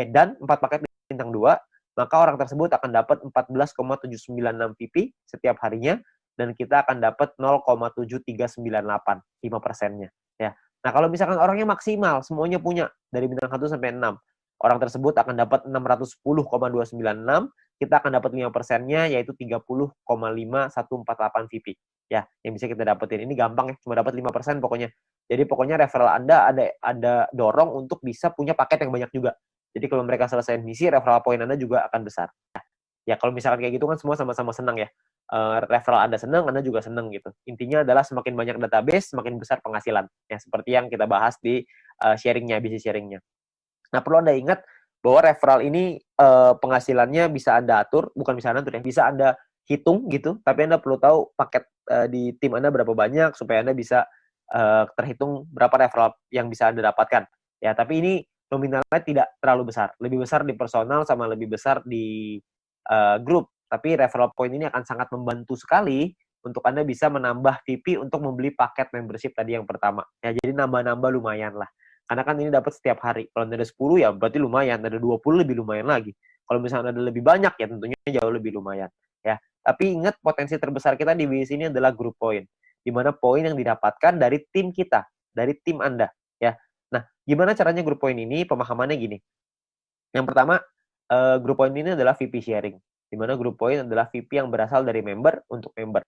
Speaker 1: dan 4 paket bintang 2, maka orang tersebut akan dapat 14,796 VP setiap harinya, dan kita akan dapat 0,7398, 5%-nya. Ya. Nah, kalau misalkan orangnya maksimal, semuanya punya, dari bintang 1 sampai 6, orang tersebut akan dapat 610,296, kita akan dapat 5%-nya yaitu 30,5148 VP. Ya, yang bisa kita dapetin. Ini gampang ya, cuma dapat 5% pokoknya. Jadi pokoknya referral Anda ada dorong untuk bisa punya paket yang banyak juga. Jadi kalau mereka selesai misi, referral point Anda juga akan besar. Ya kalau misalkan kayak gitu kan semua sama-sama senang ya. Referral Anda senang, Anda juga senang gitu. Intinya adalah semakin banyak database, semakin besar penghasilan. Ya seperti yang kita bahas di bisnis sharingnya. Nah perlu Anda ingat bahwa referral ini penghasilannya bisa Anda atur, bukan bisa Anda atur ya, bisa Anda hitung gitu, tapi Anda perlu tahu paket di tim Anda berapa banyak supaya Anda bisa terhitung berapa referral yang bisa Anda dapatkan. Ya, tapi ini nominalnya tidak terlalu besar. Lebih besar di personal sama lebih besar di grup. Tapi referral point ini akan sangat membantu sekali untuk Anda bisa menambah VP untuk membeli paket membership tadi yang pertama. Ya, jadi nambah-nambah lumayan lah. Karena kan ini dapat setiap hari. Kalau ada 10 ya berarti lumayan, ada 20 lebih lumayan lagi. Kalau misalnya ada lebih banyak ya tentunya jauh lebih lumayan. Ya, tapi ingat potensi terbesar kita di bisnis ini adalah group point. Di mana poin yang didapatkan dari tim kita, dari tim Anda. Ya, nah gimana caranya group point ini? Pemahamannya gini. Yang pertama, group point ini adalah VP sharing. Di mana group point adalah VP yang berasal dari member untuk member.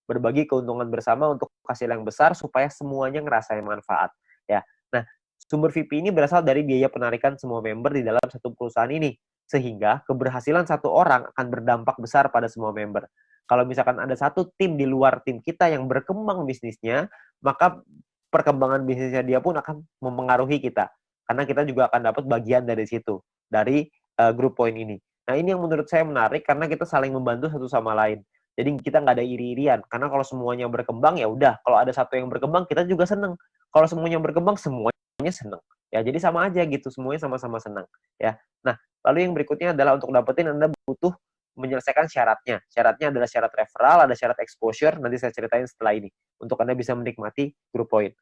Speaker 1: Berbagi keuntungan bersama untuk hasil yang besar supaya semuanya ngerasain manfaat. Ya, nah sumber VP ini berasal dari biaya penarikan semua member di dalam satu perusahaan ini. Sehingga keberhasilan satu orang akan berdampak besar pada semua member. Kalau misalkan ada satu tim di luar tim kita yang berkembang bisnisnya, maka perkembangan bisnisnya dia pun akan mempengaruhi kita. Karena kita juga akan dapat bagian dari situ, dari group point ini. Nah ini yang menurut saya menarik karena kita saling membantu satu sama lain. Jadi kita nggak ada iri-irian. Karena kalau semuanya berkembang ya udah. Kalau ada satu yang berkembang kita juga seneng. Kalau semuanya berkembang semuanya seneng. Ya jadi sama aja gitu. Semuanya sama-sama senang. Ya. Nah lalu yang berikutnya adalah untuk dapetin Anda butuh menyelesaikan syaratnya. Syaratnya adalah syarat referral, ada syarat exposure. Nanti saya ceritain setelah ini. Untuk Anda bisa menikmati group point.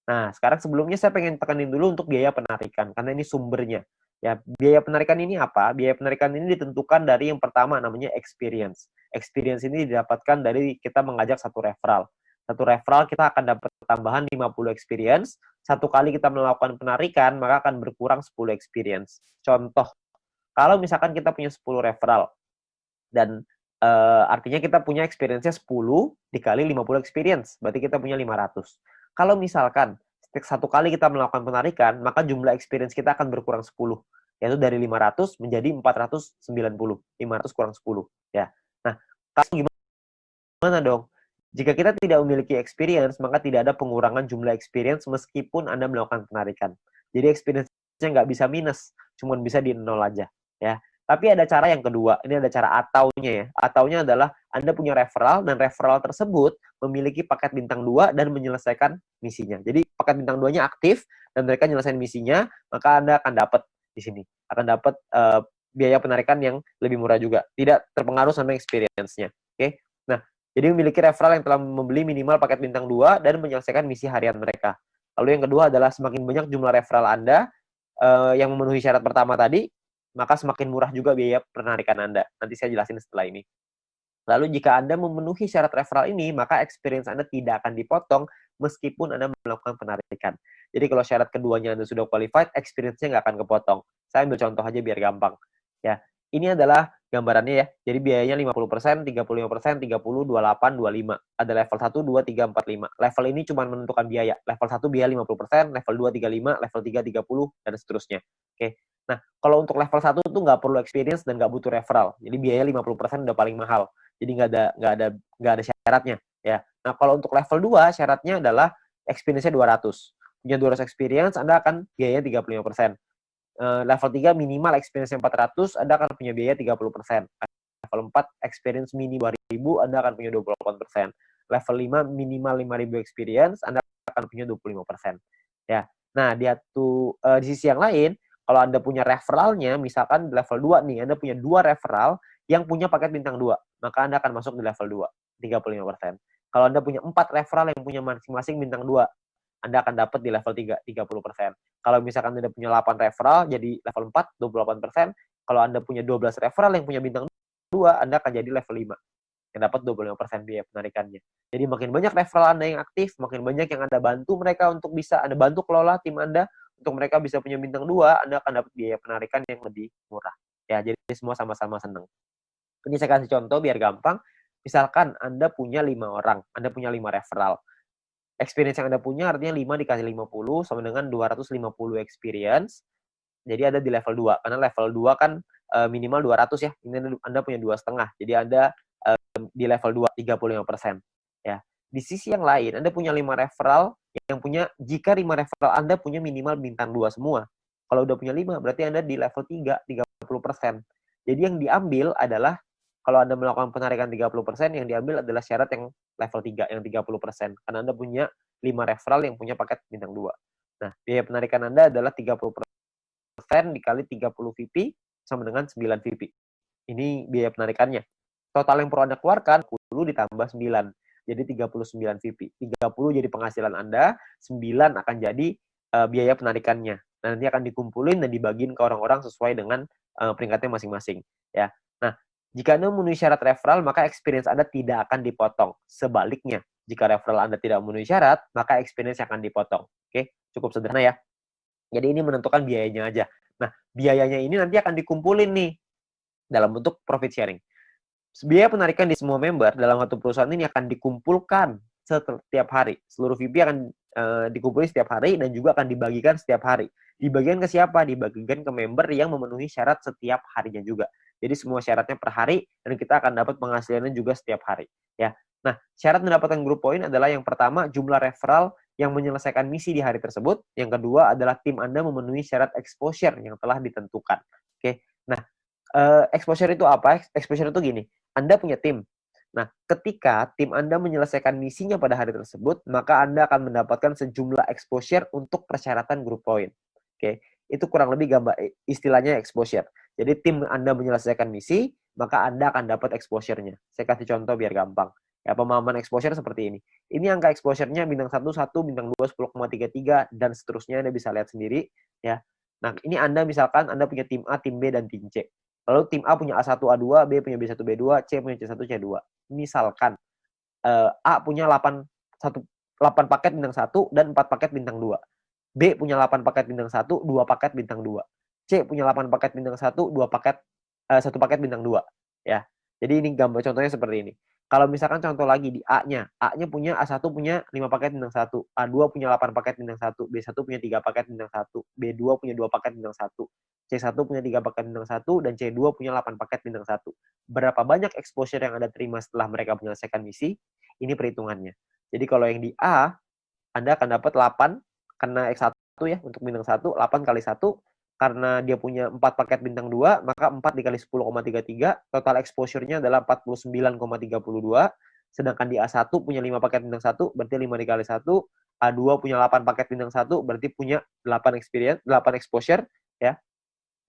Speaker 1: Nah, sekarang sebelumnya saya pengen tekanin dulu untuk biaya penarikan, karena ini sumbernya. Ya, biaya penarikan ini apa? Biaya penarikan ini ditentukan dari yang pertama namanya experience. Experience ini didapatkan dari kita mengajak satu referral. Satu referral kita akan dapat tambahan 50 experience. Satu kali kita melakukan penarikan, maka akan berkurang 10 experience. Contoh, kalau misalkan kita punya 10 referral, dan artinya kita punya experience-nya 10 dikali 50 experience, berarti kita punya 500. Kalau misalkan satu kali kita melakukan penarikan, maka jumlah experience kita akan berkurang 10, yaitu dari 500 menjadi 490. 500 kurang 10, ya. Nah, kalau gimana dong? Jika kita tidak memiliki experience, maka tidak ada pengurangan jumlah experience meskipun Anda melakukan penarikan. Jadi experience-nya nggak bisa minus, cuma bisa di nol aja, ya. Tapi ada cara yang kedua, ini ada cara ataunya ya. Ataunya adalah Anda punya referral, dan referral tersebut memiliki paket bintang 2 dan menyelesaikan misinya. Jadi paket bintang 2-nya aktif, dan mereka menyelesaikan misinya, maka Anda akan dapat di sini. Akan dapat biaya penarikan yang lebih murah juga. Tidak terpengaruh sama experience-nya. Oke? Nah, jadi memiliki referral yang telah membeli minimal paket bintang 2 dan menyelesaikan misi harian mereka. Lalu yang kedua adalah semakin banyak jumlah referral Anda yang memenuhi syarat pertama tadi, maka semakin murah juga biaya penarikan Anda. Nanti saya jelasin setelah ini. Lalu jika Anda memenuhi syarat referral ini, maka experience Anda tidak akan dipotong meskipun Anda melakukan penarikan. Jadi kalau syarat keduanya Anda sudah qualified, experience-nya nggak akan kepotong. Saya ambil contoh aja biar gampang. Ya, ini adalah gambarannya ya. Jadi biayanya 50%, 35%, 30, 28, 25. Ada level 1, 2, 3, 4, 5. Level ini cuma menentukan biaya. Level 1 biaya 50%, level 2 35, level 3 30, dan seterusnya. Oke. Nah, kalau untuk level 1 itu nggak perlu experience dan nggak butuh referral. Jadi biaya 50% udah paling mahal. Jadi nggak ada syaratnya. Ya. Nah, kalau untuk level 2 syaratnya adalah experience-nya 200. Punya 200 experience, Anda akan biayanya 35%. Level 3 minimal experience 400, Anda akan punya biaya 30%. Level 4 experience mini 2000, Anda akan punya 28%. Level 5 minimal 5000 experience, Anda akan punya 25%. Ya. Nah, di sisi yang lain, kalau Anda punya referralnya, misalkan level 2 nih, Anda punya 2 referral yang punya paket bintang 2, maka Anda akan masuk di level 2, 35%. Kalau Anda punya 4 referral yang punya masing-masing bintang 2, Anda akan dapat di level 3, 30%. Kalau misalkan Anda punya 8 referral, jadi level 4, 28%. Kalau Anda punya 12 referral yang punya bintang 2, Anda akan jadi level 5, yang dapat 25% biaya penarikannya. Jadi makin banyak referral Anda yang aktif, makin banyak yang Anda bantu mereka untuk bisa Anda bantu kelola tim Anda, untuk mereka bisa punya bintang 2, Anda akan dapat biaya penarikan yang lebih murah. Ya, jadi semua sama-sama senang. Ini saya kasih contoh biar gampang. Misalkan Anda punya 5 orang, Anda punya 5 referral. Experience yang Anda punya artinya 5 dikali 50 sama dengan 250 experience. Jadi ada di level 2. Karena level 2 kan minimal 200 ya. Ini Anda punya 2,5. Jadi Anda di level 2, 35%. Ya. Di sisi yang lain, Anda punya 5 referral yang punya, jika 5 referral Anda punya minimal bintang 2 semua. Kalau udah punya 5, berarti Anda di level 3, 30%. Jadi yang diambil adalah, kalau Anda melakukan penarikan 30%, yang diambil adalah syarat yang level 3, yang 30%. Karena Anda punya 5 referral yang punya paket bintang 2. Nah, biaya penarikan Anda adalah 30% dikali 30 VP sama dengan 9 VP. Ini biaya penarikannya. Total yang perlu Anda keluarkan 10 ditambah 9. Jadi 39 VP. 30 jadi penghasilan Anda, 9 akan jadi biaya penarikannya. Nah, nanti akan dikumpulin dan dibagiin ke orang-orang sesuai dengan peringkatnya masing-masing. Ya. Nah, jika Anda memenuhi syarat referral, maka experience Anda tidak akan dipotong. Sebaliknya, jika referral Anda tidak memenuhi syarat, maka experience akan dipotong. Oke, cukup sederhana ya. Jadi ini menentukan biayanya aja. Nah, biayanya ini nanti akan dikumpulin nih dalam bentuk profit sharing. Biaya penarikan di semua member dalam satu perusahaan ini akan dikumpulkan setiap hari. Seluruh VP akan dikumpulkan setiap hari dan juga akan dibagikan setiap hari. Dibagikan ke siapa? Dibagikan ke member yang memenuhi syarat setiap harinya juga. Jadi semua syaratnya per hari dan kita akan dapat penghasilannya juga setiap hari. Ya. Nah, syarat mendapatkan group point adalah yang pertama jumlah referral yang menyelesaikan misi di hari tersebut. Yang kedua adalah tim Anda memenuhi syarat exposure yang telah ditentukan. Oke. Nah, exposure itu apa? Exposure itu gini. Anda punya tim. Nah, ketika tim Anda menyelesaikan misinya pada hari tersebut, maka Anda akan mendapatkan sejumlah exposure untuk persyaratan group point. Oke, itu kurang lebih gambar istilahnya exposure. Jadi tim Anda menyelesaikan misi, maka Anda akan dapat exposure-nya. Saya kasih contoh biar gampang. Ya, pemahaman exposure seperti ini. Ini angka exposure-nya bintang 1, 1, bintang 2, 10,33, dan seterusnya Anda bisa lihat sendiri. Ya. Nah, ini Anda misalkan Anda punya tim A, tim B, dan tim C. Lalu tim A punya A1, A2, B punya B1, B2, C punya C1, C2. Misalkan A punya 8 paket bintang 1 dan 4 paket bintang 2. B punya 8 paket bintang 1, 2 paket bintang 2. C punya 8 paket bintang 1, 2 paket 1 paket bintang 2, ya. Jadi ini gambar contohnya seperti ini. Kalau misalkan contoh lagi di A-nya punya A1 punya 5 paket bintang 1, A2 punya 8 paket bintang 1, B1 punya 3 paket bintang 1, B2 punya 2 paket bintang 1, C1 punya 3 paket bintang 1, dan C2 punya 8 paket bintang 1. Berapa banyak exposure yang Anda terima setelah mereka menyelesaikan misi? Ini perhitungannya. Jadi kalau yang di A, Anda akan dapat 8 karena X1 ya, untuk bintang 1, 8 kali 1, karena dia punya 4 paket bintang 2, maka 4 dikali 10,33, total exposure-nya adalah 49,32, sedangkan di A1 punya 5 paket bintang 1, berarti 5 dikali 1, A2 punya 8 paket bintang 1, berarti punya 8 exposure, ya.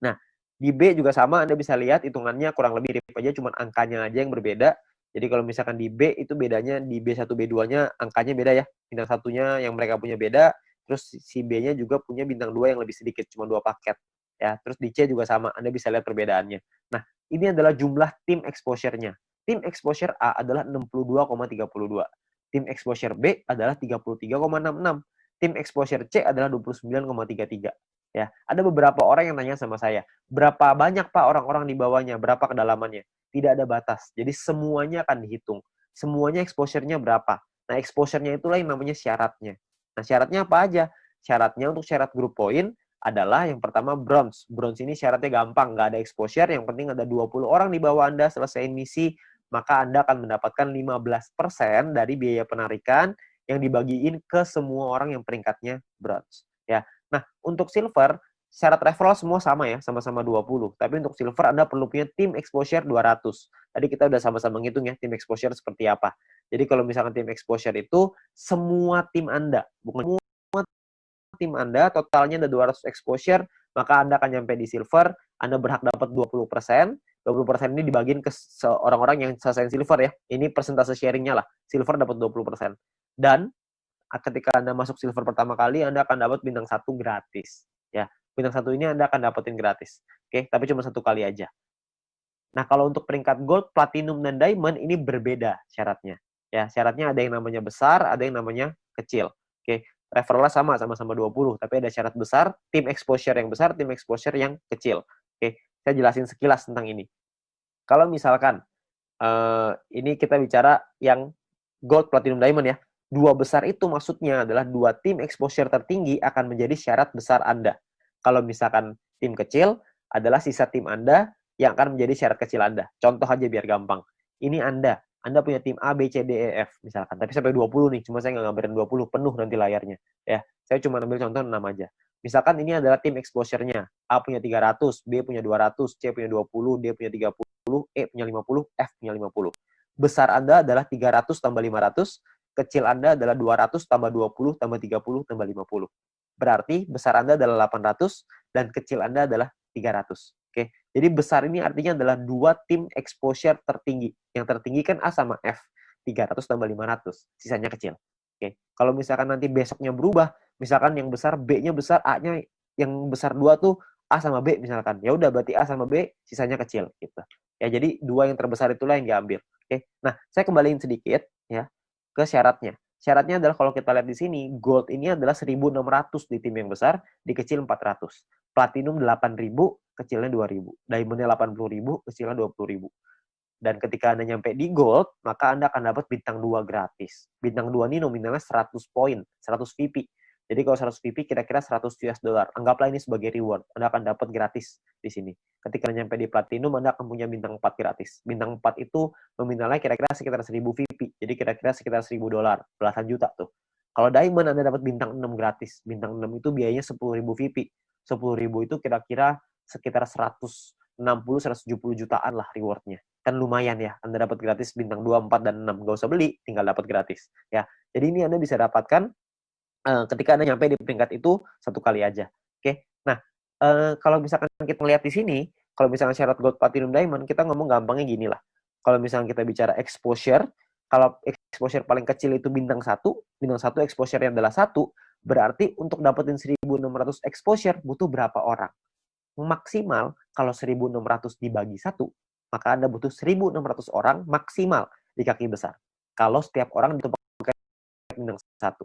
Speaker 1: Nah, di B juga sama, Anda bisa lihat hitungannya kurang lebih mirip aja, cuma angkanya aja yang berbeda. Jadi kalau misalkan di B itu bedanya di B1, B2-nya angkanya beda ya. Bintang satunya yang mereka punya beda, terus si B-nya juga punya bintang 2 yang lebih sedikit, cuma 2 paket. Ya, terus di C juga sama, Anda bisa lihat perbedaannya. Nah, ini adalah jumlah tim exposure-nya. Tim exposure A adalah 62,32. Tim exposure B adalah 33,66. Tim exposure C adalah 29,33. Ya, ada beberapa orang yang nanya sama saya, berapa banyak Pak orang-orang di bawahnya, berapa kedalamannya? Tidak ada batas. Jadi semuanya akan dihitung. Semuanya exposure-nya berapa? Nah, exposure-nya itulah yang namanya syaratnya. Nah, syaratnya apa aja? Syaratnya untuk syarat group point adalah yang pertama bronze. Bronze ini syaratnya gampang, nggak ada exposure, yang penting ada 20 orang di bawah Anda selesaiin misi, maka Anda akan mendapatkan 15% dari biaya penarikan yang dibagiin ke semua orang yang peringkatnya bronze. Ya. Nah, untuk silver, syarat referral semua sama ya, sama-sama 20. Tapi untuk silver Anda perlu punya tim exposure 200. Tadi kita udah sama-sama ngitung ya, tim exposure seperti apa. Jadi kalau misalkan tim exposure itu semua tim Anda, bukan semua tim Anda, totalnya ada 200 exposure, maka Anda akan nyampe di silver, Anda berhak dapat 20%. 20% ini dibagiin ke orang-orang yang selesai silver ya. Ini persentase sharingnya lah. Silver dapat 20%. Dan ketika Anda masuk silver pertama kali, Anda akan dapat bintang 1 gratis. Ya, bintang 1 ini Anda akan dapetin gratis. Oke, tapi cuma 1 kali aja. Nah, kalau untuk peringkat gold, platinum, dan diamond ini berbeda syaratnya. Ya, syaratnya ada yang namanya besar, ada yang namanya kecil. Oke, referralnya sama-sama 20, tapi ada syarat besar, tim exposure yang besar, tim exposure yang kecil. Oke, saya jelasin sekilas tentang ini. Kalau misalkan ini kita bicara yang gold, platinum, diamond ya. Dua besar itu maksudnya adalah dua tim exposure tertinggi akan menjadi syarat besar Anda. Kalau misalkan tim kecil adalah sisa tim Anda yang akan menjadi syarat kecil Anda. Contoh aja biar gampang. Ini Anda punya tim A, B, C, D, E, F misalkan. Tapi sampai 20 nih, cuma saya nggak ngambilin 20, penuh nanti layarnya. Ya, saya cuma ambil contoh 6 aja. Misalkan ini adalah tim exposure-nya. A punya 300, B punya 200, C punya 20, D punya 30, E punya 50, F punya 50. Besar Anda adalah 300 tambah 500, kecil Anda adalah 200 tambah 20 tambah 30 tambah 50. Berarti besar Anda adalah 800 dan kecil Anda adalah 300. Oke. Jadi besar ini artinya adalah dua tim exposure tertinggi. Yang tertinggi kan A sama F. 300 tambah 500, sisanya kecil. Oke. Kalau misalkan nanti besoknya berubah, misalkan yang besar B-nya besar, A-nya yang besar 2 tuh A sama B misalkan. Ya udah berarti A sama B sisanya kecil gitu. Ya jadi dua yang terbesar itulah yang diambil. Oke. Nah, saya kembaliin sedikit ya ke syaratnya. Syaratnya adalah kalau kita lihat di sini, gold ini adalah 1.600 di tim yang besar, di kecil 400. Platinum 8.000, kecilnya 2.000. Diamondnya 80.000, kecilnya 20.000. Dan ketika Anda nyampe di gold, maka Anda akan dapat bintang 2 gratis. Bintang 2 ini nominalnya 100 poin, 100 VP. Jadi kalau 100 VP kira-kira 100 US dollar. Anggaplah ini sebagai reward. Anda akan dapat gratis di sini. Ketika Anda nyampe di platinum, Anda akan punya bintang 4 gratis. Bintang 4 itu nominalnya kira-kira sekitar 1000 VP. Jadi kira-kira sekitar 1000 dolar, belasan juta tuh. Kalau diamond Anda dapat bintang 6 gratis. Bintang 6 itu biayanya 10.000 VP. 10.000 itu kira-kira sekitar 160-170 jutaan lah rewardnya. Kan lumayan ya, Anda dapat gratis bintang 2, 4, dan 6. Nggak usah beli, tinggal dapat gratis. Ya, jadi ini Anda bisa dapatkan ketika Anda nyampe di peringkat itu satu kali aja. Oke. Nah, kalau misalkan kita lihat di sini, kalau misalkan syarat gold, platinum, diamond, kita ngomong gampangnya gini lah. Kalau misalkan kita bicara exposure, kalau exposure paling kecil itu bintang 1 exposure-nya adalah 1, berarti untuk dapetin 1.600 exposure butuh berapa orang? Maksimal kalau 1.600 dibagi 1, maka Anda butuh 1.600 orang maksimal di kaki besar. Kalau setiap orang itu pakai bintang 1.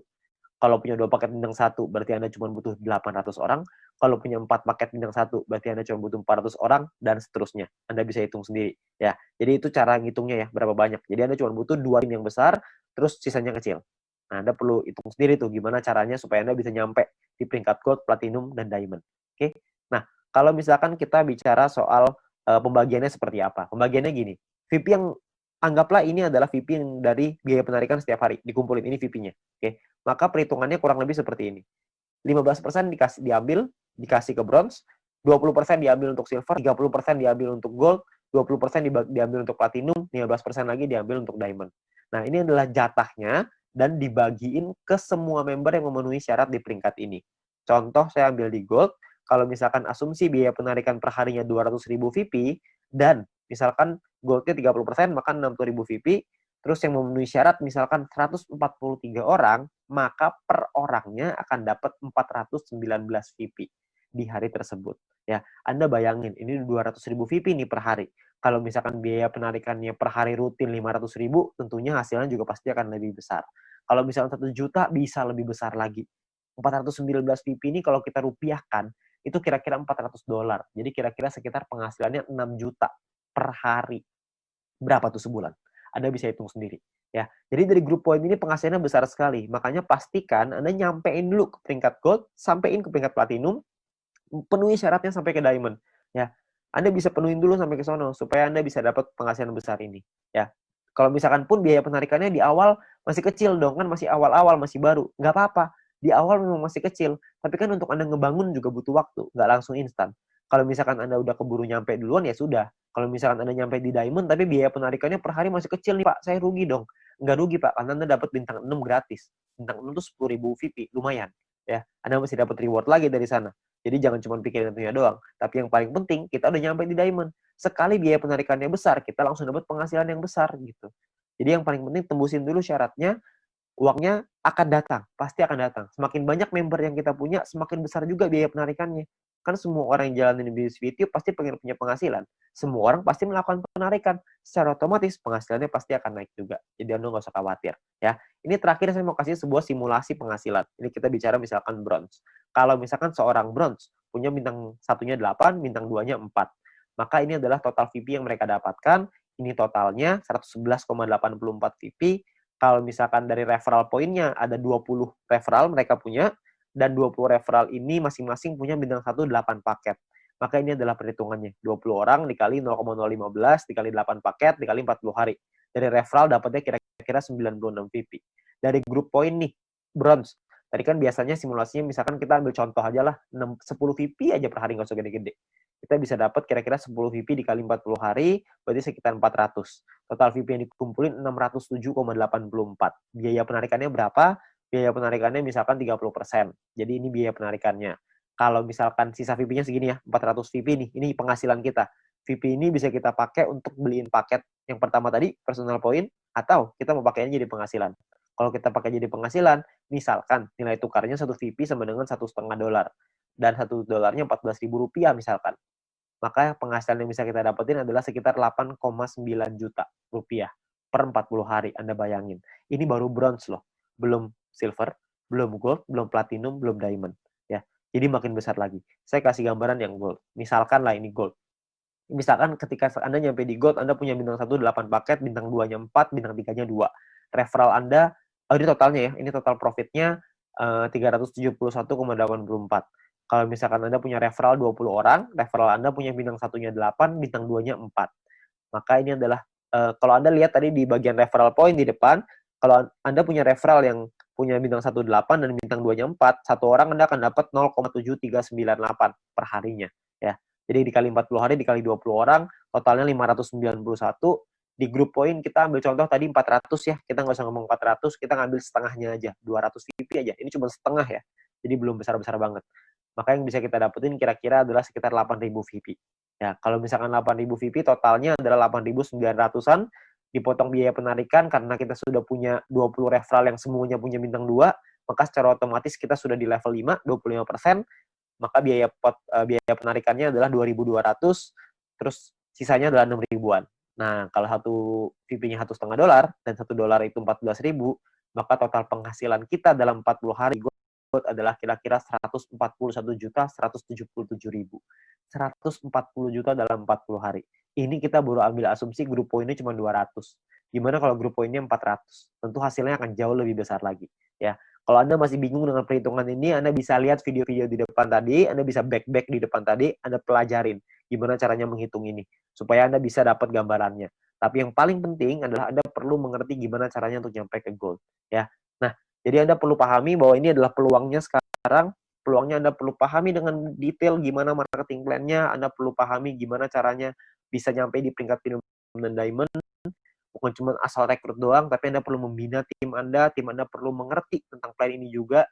Speaker 1: Kalau punya 2 paket bintang 1, berarti Anda cuma butuh 800 orang. Kalau punya 4 paket bintang 1, berarti Anda cuma butuh 400 orang, dan seterusnya. Anda bisa hitung sendiri. Ya, jadi itu cara ngitungnya ya, berapa banyak. Jadi Anda cuma butuh 2 tim yang besar, terus sisanya kecil. Nah, Anda perlu hitung sendiri tuh, gimana caranya supaya Anda bisa nyampe di peringkat gold, platinum, dan diamond. Oke? Nah, kalau misalkan kita bicara soal pembagiannya seperti apa. Pembagiannya gini, VIP yang anggaplah ini adalah VIP yang dari biaya penarikan setiap hari. Dikumpulin, ini VIP-nya. Oke? Maka perhitungannya kurang lebih seperti ini. 15% dikasih ke bronze, 20% diambil untuk silver, 30% diambil untuk gold, 20% diambil untuk platinum, 15% lagi diambil untuk diamond. Nah, ini adalah jatahnya dan dibagiin ke semua member yang memenuhi syarat di peringkat ini. Contoh, saya ambil di gold, kalau misalkan asumsi biaya penarikan per harinya 200.000 VP, dan misalkan goldnya 30%, maka 60.000 VP, terus yang memenuhi syarat misalkan 143 orang, maka per orangnya akan dapat 419 VP di hari tersebut. Ya, Anda bayangin, ini 200.000 VP nih per hari. Kalau misalkan biaya penarikannya per hari rutin 500.000, tentunya hasilnya juga pasti akan lebih besar. Kalau misalkan 1 juta, bisa lebih besar lagi. 419 VP ini kalau kita rupiahkan, itu kira-kira 400 dolar. Jadi kira-kira sekitar penghasilannya 6 juta per hari. Berapa tuh sebulan? Anda bisa hitung sendiri. Ya, jadi dari grup poin ini penghasilannya besar sekali. Makanya pastikan Anda nyampein dulu ke peringkat gold, sampein ke peringkat platinum, penuhi syaratnya sampai ke diamond. Ya, Anda bisa penuhin dulu sampai ke sono supaya Anda bisa dapat penghasilan besar ini. Ya, kalau misalkan pun biaya penarikannya di awal masih kecil dong, kan masih awal-awal, masih baru. Nggak apa-apa. Di awal memang masih kecil, tapi kan untuk Anda ngebangun juga butuh waktu, nggak langsung instan. Kalau misalkan Anda udah keburu nyampe duluan, ya sudah. Kalau misalkan Anda nyampe di diamond, tapi biaya penarikannya per hari masih kecil nih Pak, saya rugi dong. Nggak rugi Pak, karena Anda dapat bintang 6 gratis. Bintang 6 itu 10.000 VP, lumayan. Ya, Anda masih dapat reward lagi dari sana. Jadi jangan cuma pikirin tentunya doang. Tapi yang paling penting, kita udah nyampe di diamond. Sekali biaya penarikannya besar, kita langsung dapat penghasilan yang besar gitu. Jadi yang paling penting tembusin dulu syaratnya, uangnya akan datang, pasti akan datang. Semakin banyak member yang kita punya, semakin besar juga biaya penarikannya. Kan semua orang yang jalanin bisnis video pasti pengen punya penghasilan. Semua orang pasti melakukan penarikan. Secara otomatis penghasilannya pasti akan naik juga. Jadi Anda nggak usah khawatir. Ya, ini terakhir saya mau kasih sebuah simulasi penghasilan. Ini kita bicara misalkan bronze. Kalau misalkan seorang bronze punya bintang satunya 8, bintang 2-nya 4. maka ini adalah total VP yang mereka dapatkan. Ini totalnya 111,84 VP. Kalau misalkan dari referral poinnya ada 20 referral mereka punya, dan 20 referral ini masing-masing punya bintang 1 8 paket. Maka ini adalah perhitungannya. 20 orang dikali 0,015 dikali 8 paket dikali 40 hari. Dari referral dapatnya kira-kira 96 VP. Dari grup poin nih, bronze. Tadi kan biasanya simulasinya misalkan kita ambil contoh aja lah, 10 VP aja per hari, nggak usah gede-gede. Kita bisa dapat kira-kira 10 VP dikali 40 hari, berarti sekitar 400. Total VP yang dikumpulin 607,84. Biaya penarikannya berapa? Biaya penarikannya misalkan 30%. Jadi ini biaya penarikannya. Kalau misalkan sisa VP-nya segini ya, 400 VP nih, ini penghasilan kita. VP ini bisa kita pakai untuk beliin paket yang pertama tadi, personal point, atau kita mau pakainya jadi penghasilan. Kalau kita pakai jadi penghasilan, misalkan nilai tukarnya 1 VP sama dengan $1,5, dan $1 14.000 rupiah misalkan. Maka penghasilan yang bisa kita dapetin adalah sekitar 8,9 juta rupiah per 40 hari. Anda bayangin. Ini baru bronze loh. Belum silver, belum gold, belum platinum, belum diamond. Ya, jadi makin besar lagi. Saya kasih gambaran yang gold. Misalkan lah ini gold. Misalkan ketika Anda nyampe di gold, Anda punya bintang 1 8 paket, bintang 2-nya 4, bintang 3-nya 2. Referral Anda, ini totalnya ya, ini total profitnya 371,84. Kalau misalkan Anda punya referral 20 orang, referral Anda punya bintang 1-nya 8, bintang 2-nya 4. Maka ini adalah, kalau Anda lihat tadi di bagian referral point di depan, kalau Anda punya referral yang punya bintang 1 8 dan bintang 2-nya 4, satu orang Anda akan dapat 0,7398 per harinya. Ya. Jadi dikali 40 hari, dikali 20 orang, totalnya 591. Di grup poin kita ambil contoh tadi 400 ya, kita nggak usah ngomong 400, kita ngambil setengahnya aja, 200 VP aja. Ini cuma setengah ya, jadi belum besar-besar banget. Maka yang bisa kita dapetin kira-kira adalah sekitar 8.000 VP. Ya, kalau misalkan 8.000 VP, totalnya adalah 8.900-an, dipotong biaya penarikan karena kita sudah punya 20 referral yang semuanya punya bintang 2, maka secara otomatis kita sudah di level 5, 25%, maka biaya penarikannya adalah 2.200, terus sisanya adalah 6 ribuan. Nah, kalau satu VP-nya $1,5 dan $1 itu 14.000, maka total penghasilan kita dalam 40 hari gold adalah kira-kira 141.177.000. 140 juta dalam 40 hari. Ini kita baru ambil asumsi grup poinnya cuma 200. Gimana kalau grup poinnya 400? Tentu hasilnya akan jauh lebih besar lagi. Ya, kalau Anda masih bingung dengan perhitungan ini, Anda bisa lihat video-video di depan tadi, Anda bisa back di depan tadi, Anda pelajarin gimana caranya menghitung ini, supaya Anda bisa dapat gambarannya. Tapi yang paling penting adalah Anda perlu mengerti gimana caranya untuk nyampe ke gold. Ya, nah, jadi Anda perlu pahami bahwa ini adalah peluangnya sekarang, peluangnya Anda perlu pahami dengan detail gimana marketing plan-nya, Anda perlu pahami gimana caranya bisa nyampe di peringkat platinum dan diamond, bukan cuma asal rekrut doang, tapi Anda perlu membina tim Anda perlu mengerti tentang plan ini juga,